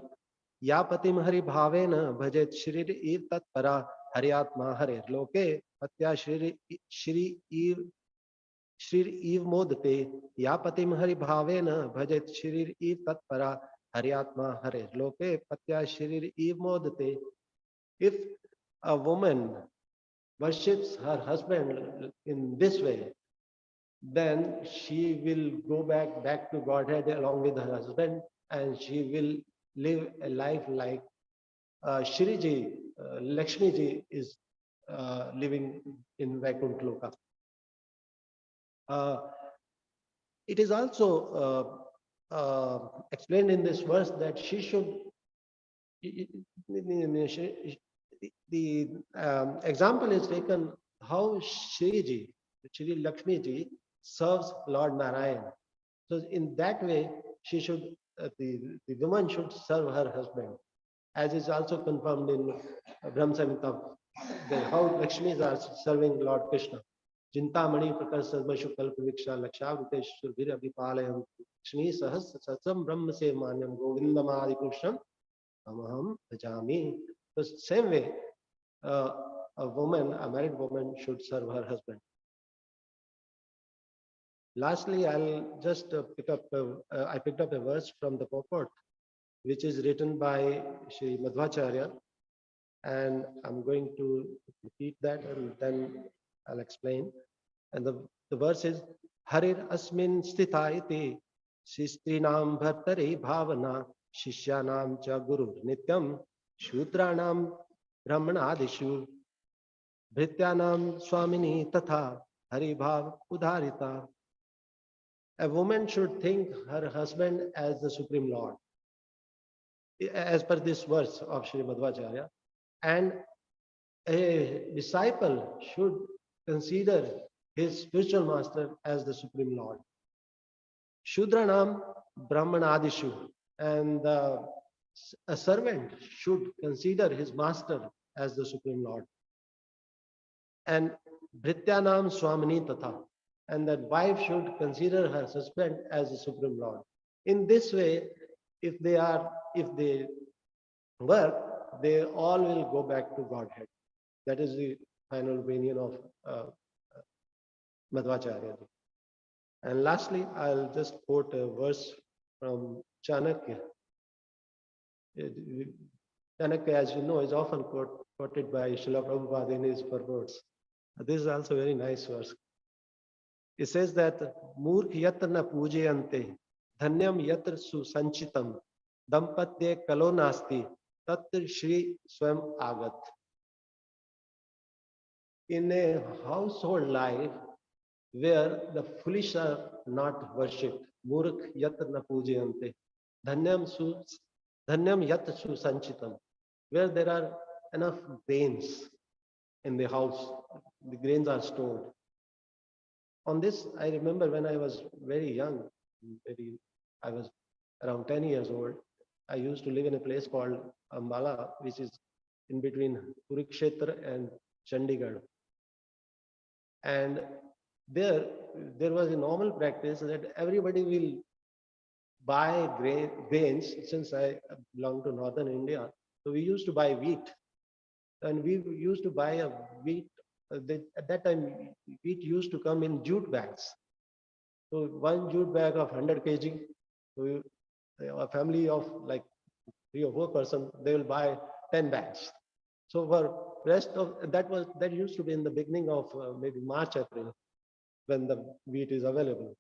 Ya patim hari bhavena bhajet shrir iv tat para haryatma hare loke patya shri iv modate ya patim hari bhavena bhajet shrir iv tat para haryatma hare loke patya shrir iv modate. If a woman worships her husband in this way, then she will go back to Godhead along with her husband, and she will live a life like Shriji, Lakshmiji is living in Vaikuntha Loka. It is also explained in this verse that she should, the example is taken how Shriji, Shri Lakshmiji, serves Lord Narayan. So in that way, she should, the woman should serve her husband, as is also confirmed in Brahma Samhita, how Lakshmi is serving Lord Krishna. Jintamani prakar sarvashu kalpa viksha lakshavriteshur virabhipalayam Lakshmi sahas satsam brahma se manyam govindamadi krishnam amaham bhajami. So same way, a woman, a married woman, should serve her husband. Lastly, I'll just I picked up a verse from the purport, which is written by Sri Madhvacharya, and I'm going to repeat that and then I'll explain. And the verse is, Harir asmin sthita iti shistrinam bhartari bhavana shishyanam cha guru nityam shudranam brahmanadishu bhrityanam swamini tatha hari bhav udharita. A woman should think her husband as the Supreme Lord, as per this verse of Sri Madhvacharya, and a disciple should consider his spiritual master as the Supreme Lord. Shudranam Brahmanadishu, and a servant should consider his master as the Supreme Lord. And Bhrityanam Swamini Tatha, and that wife should consider her husband as the Supreme Lord. In this way, if they work, they all will go back to Godhead. That is the final opinion of Madhvacharya ji. And lastly, I'll just quote a verse from Chanakya. Uh, Chanakya, as you know, is often quoted by Srila Prabhupada in his purports. This is also a very nice verse. It says that Murkh yatra na pujayante dhanyam yatra susanchitam dampatye kalo nasti tatra shri swam agat. In a household life where the foolish are not worshipped, Murkh yatra na pujayante dhanyam su dhanyam yatra susanchitam, where there are enough grains in the house, the grains are stored. On this, I remember when I was very young, I was around 10 years old. I used to live in a place called Ambala, which is in between Kurukshetra and Chandigarh. And there, there was a normal practice that everybody will buy grains. Since I belong to northern India, so we used to buy wheat, and we used to buy a wheat. At that time, wheat used to come in jute bags. So one jute bag of 100 kg, so a family of like 3 or 4 persons, they will buy 10 bags. So for rest of that used to be in the beginning of maybe March, April, when the wheat is available,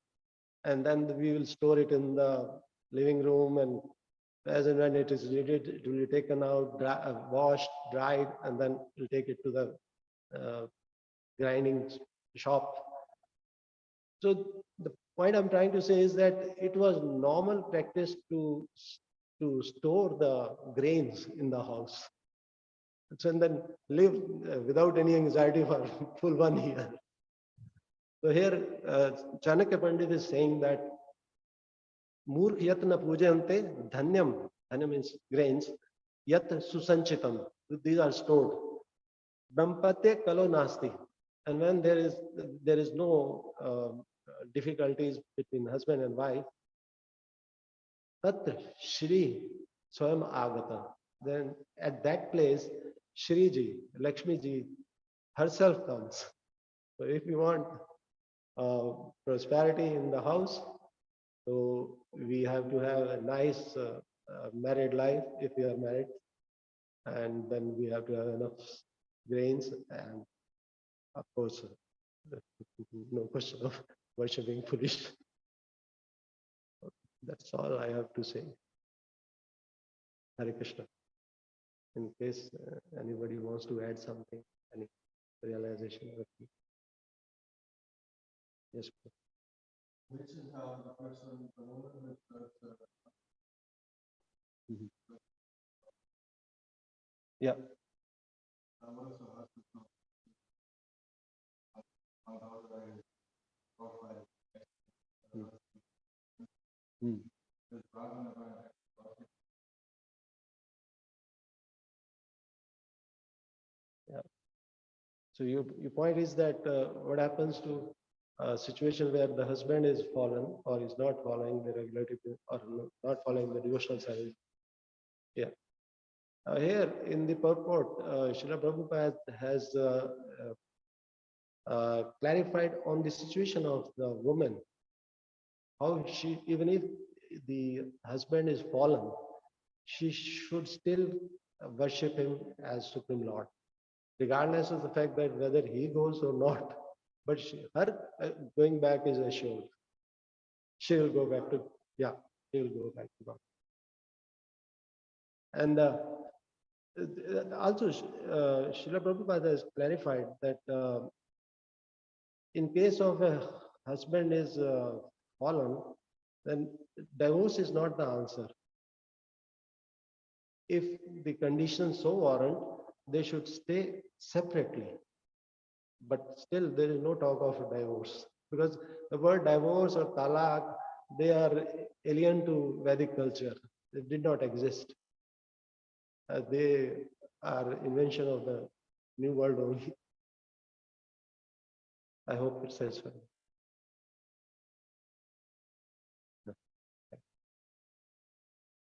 and then we will store it in the living room, and as and when it is needed, it will be taken out, washed, dried, and then we'll take it to the grinding shop. So the point I'm trying to say is that it was normal practice to store the grains in the house. So, and then live without any anxiety for full 1 year. So here, Chanakya Pandit is saying that Murkh yatna pujante dhanyam, dhanyam means grains, yat susanchitam, these are stored. Dampate kalo nasti, and when there is no difficulties between husband and wife, Tat Shri Swam Agata. Then at that place, Shri Ji, Lakshmi Ji herself comes. So if you want prosperity in the house, so we have to have a nice married life if we are married, and then we have to have enough grains, and of course, no question of worshipping foolish. That's all I have to say. Hare Krishna. In case anybody wants to add something, any realization. Yes. Which is how the person, the woman with Mhm. Yeah. also has to know how the profile. Mm. Yeah. So your point is that what happens to a situation where the husband is fallen or is not following the regulative or not following the devotional service. Yeah. Here in the purport, Srila Prabhupada has clarified on the situation of the woman, how she, even if the husband is fallen, she should still worship him as Supreme Lord, regardless of the fact that whether he goes or not. But her going back is assured. She will go back to, yeah, she will go back to God. And also, Srila Prabhupada has clarified that in case of a husband is fallen, then divorce is not the answer. If the conditions so warrant, they should stay separately. But still, there is no talk of divorce, because the word divorce or talaq, they are alien to Vedic culture. They did not exist. They are invention of the new world only. I hope it satisfies.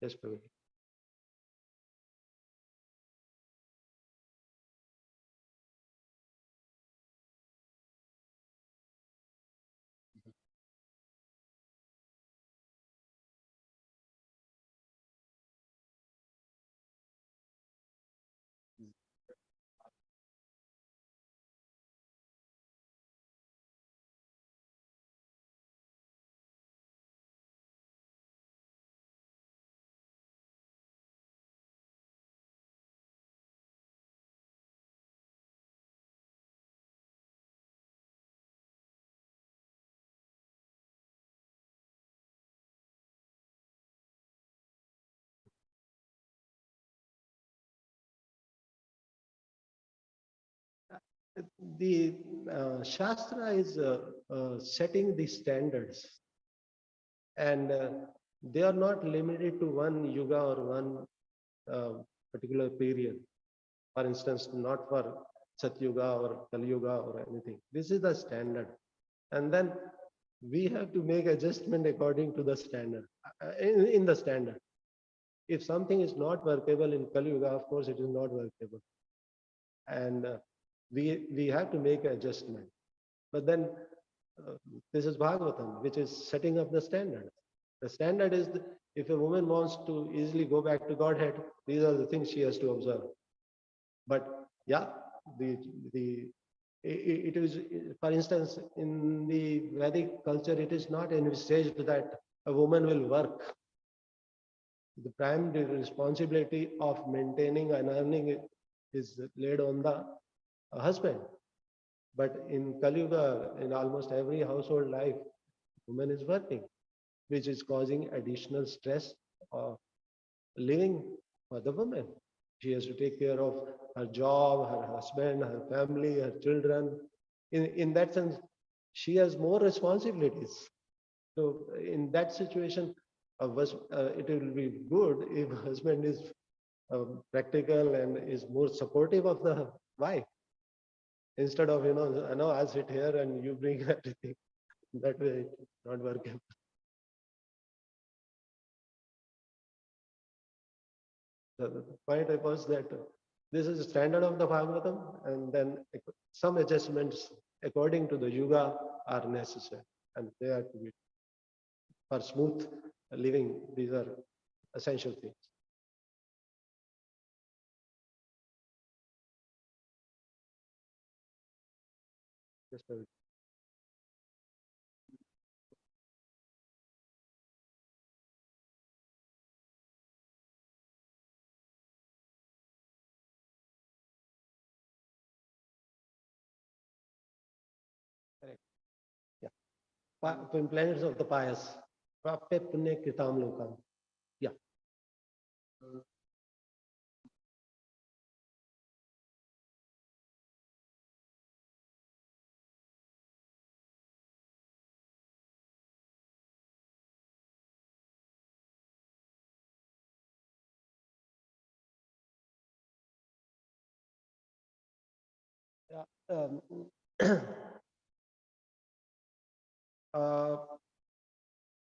Yes, Prabhu. the Shastra is setting the standards, and they are not limited to one yuga or one uh, particular period. For instance, not for Satyuga or Kali Yuga or anything. This is the standard. And then we have to make adjustment according to the standard, in the standard. If something is not workable in Kali Yuga, of course, it is not workable. And we have to make adjustment. But then uh, this is Bhagavatam, which is setting up the standard. The standard is if a woman wants to easily go back to Godhead, these are the things she has to observe. But yeah, the the it is, for instance, in the Vedic culture, it is not envisaged that a woman will work. The prime responsibility of maintaining and earning is laid on the husband. But in Kali Yuga, in almost every household life, woman is working, which is causing additional stress of living for the woman. She has to take care of her job, her husband, her family, her children. In that sense, she has more responsibilities. So in that situation, it will be good if husband is practical and is more supportive of the wife instead of, I know I'll sit here and you bring everything. That way, it's not working. The point was that this is the standard of the Bhagavatam, and then some adjustments according to the Yuga are necessary, and they are to be for smooth living. These are essential things. Just correct. Yeah. Planets of the pious. Prapte Punya Kritam Lokam. Yeah. Yeah. uh,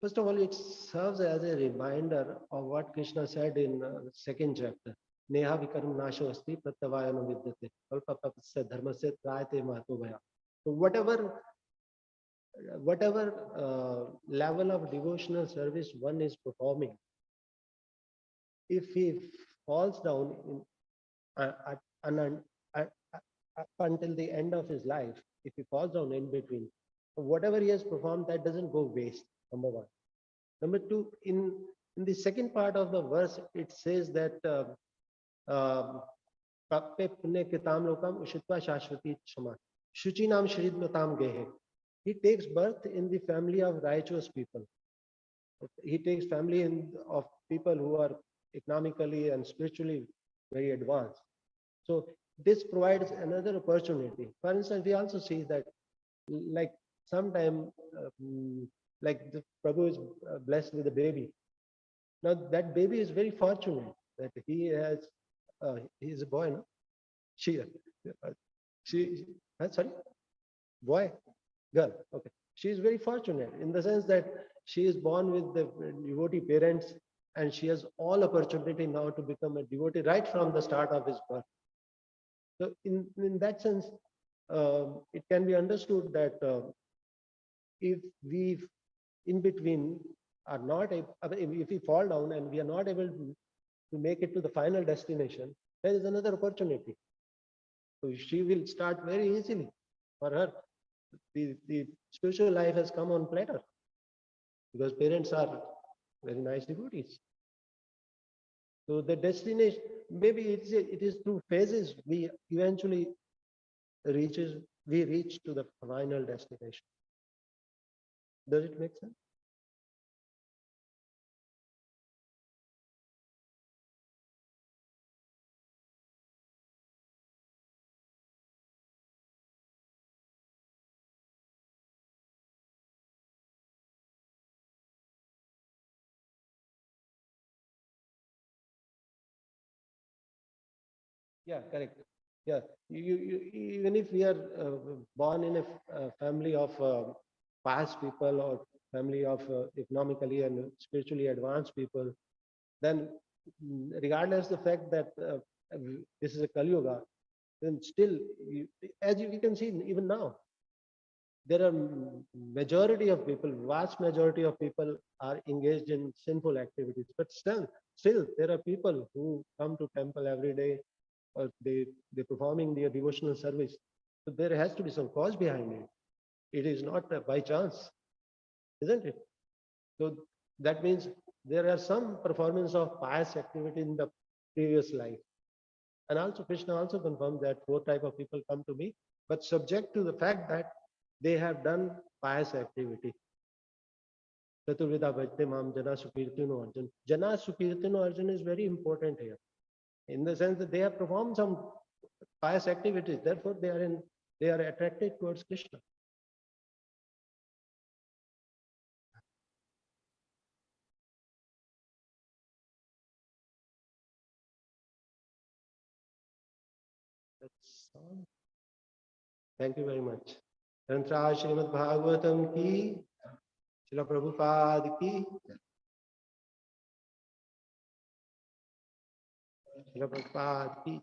First of all, it serves as a reminder of what Krishna said in the second chapter. Neha vikaram nasho asti pratyavayano vidyate. Kalpapapasya dharmasya trayate mahato bhaya. So whatever level of devotional service one is performing, if he falls down at, an, at, up until the end of his life, if he falls down in between, whatever he has performed, that doesn't go waste, number one. Number two, in the second part of the verse, it says that Prape Punye Kritam Lokam Ushitva Shashvati Shama. Shuchinam Shridmatam Gehe. He takes birth in the family of righteous people. He takes family of people who are economically and spiritually very advanced. So this provides another opportunity. For instance, we also see that, like sometime, like the Prabhu is blessed with a baby. Now that baby is very fortunate that he has. He is a boy, no? She, she. Sorry, boy, girl. Okay, she is very fortunate in the sense that she is born with the devotee parents, and she has all opportunity now to become a devotee right from the start of his birth. So in that sense, it can be understood that if we in between are not able, if we fall down and we are not able to make it to the final destination, there is another opportunity. So she will start very easily. For her, the spiritual life has come on platter because parents are very nice devotees. So the destination, maybe it is through phases we eventually reach to the final destination. Does it make sense? Yeah, correct. Yeah, even if we are born in a family of pious people or family of economically and spiritually advanced people, then regardless the fact that this is a Kali Yuga, then still, as we can see even now, there are majority of people, vast majority of people are engaged in sinful activities. But still there are people who come to temple every day, or they performing their devotional service. So there has to be some cause behind it. It is not by chance, isn't it? So that means there are some performance of pious activity in the previous life. And also Krishna also confirmed that four type of people come to me, but subject to the fact that they have done pious activity. Chaturvida Bhajte Mam Jana Sukirtino Arjun. Jana Sukirtino Arjun is very important here, in the sense that they have performed some pious activities, therefore they are attracted towards Krishna. That's all. Thank you very much. Tantra Srimad Bhagavatam ki, Srila Prabhupada ki, Srila Prabhupada ki.